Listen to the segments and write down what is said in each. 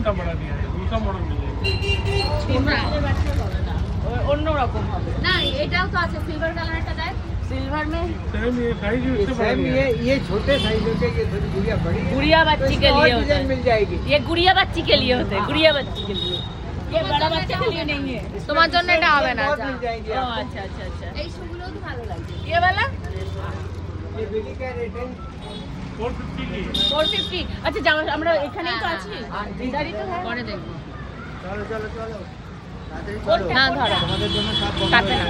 का बड़ा दिया है, दूसरा मॉडल मिलेगा। অন্যরকম হবে না এটাও তো আছে সিলভার কালারটা দেখ सिल्वर में सेम ये साइज इससे बड़ा सेम नहीं है। ये छोटे साइज होते हैं, ये थोड़ी गुड़िया बड़ी है। गुड़िया तो बच्ची इसमें के और लिए होता डिजाइन है मिल जाएगी। ये गुड़िया बच्ची के लिए होते हैं गुड़िया बच्ची के लिए ये बड़ा बच्चे के लिए नहीं है তোমার জন্য এটা হবে না और যা। मिल जाएंगे ओ आपको। अच्छा अच्छा अच्छा এই শুগুলোও তো ভালো লাগছে ये वाला ये बेली का रेट है 450 की है। 450 अच्छा जाओ আমরা এখানেই তো আছি ইধারই তো है পরে দেখবো चलो चलो चलो না ধরো তোমাদের জন্য সব কাটবে না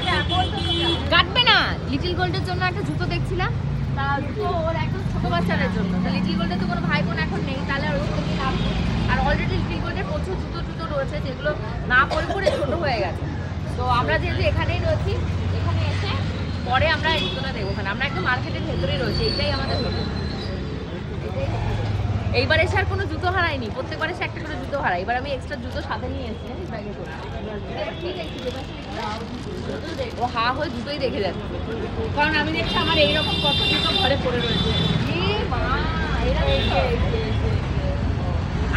কাটবে না লিটল গোল্ডের জন্য একটা জুতো দেখছিলাম তা জুতো ওর একদম ছোট বাচ্চাদের জন্য তা লিটল গোল্ডের তো কোনো ভাই বোন এখন নেই তাহলে আর ওর থেকে লাভ নেই। আর অলরেডি লিটল গোল্ডের প্রচুর জুতো রয়েছে যেগুলো না পরে পরে ছোট হয়ে গেছে। তো আমরা যেহেতু এখানেই রয়েছি এখানে এসে পরে আমরা এই জুতোটা দেখবো ওখানে আমরা একদম মার্কেটের ভেতরেই রয়েছি এইটাই আমাদের হোটেল। এইবার এসে আর কোনো জুতো হারাইনি প্রত্যেকবার এসে একটা করে জুতো হারাই এবার আমি এক্সট্রা জুতো সাথে নিয়ে এসেছি জানিস ব্যাগে করে ও হা হয়ে জুতোই দেখে যাচ্ছে কারণ আমি দেখছি আমার এইরকম কত জুতো ঘরে পড়ে রয়েছে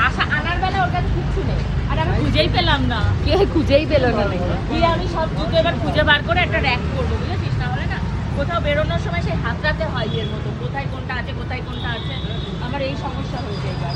আশা আনার বেলা ওর কাছে কিচ্ছু নেই আর আমি খুঁজেই পেলাম না কে খুঁজেই পেলো না দিয়ে আমি সব জুতো এবার খুঁজে বার করে একটা র্যাক করবো বুঝেছিস না হলে না কোথাও বেরোনোর সময় সেই হাতড়াতে হয় এর মতো কোথায় কোনটা আছে আমার এই সমস্যা হয়েছে এবার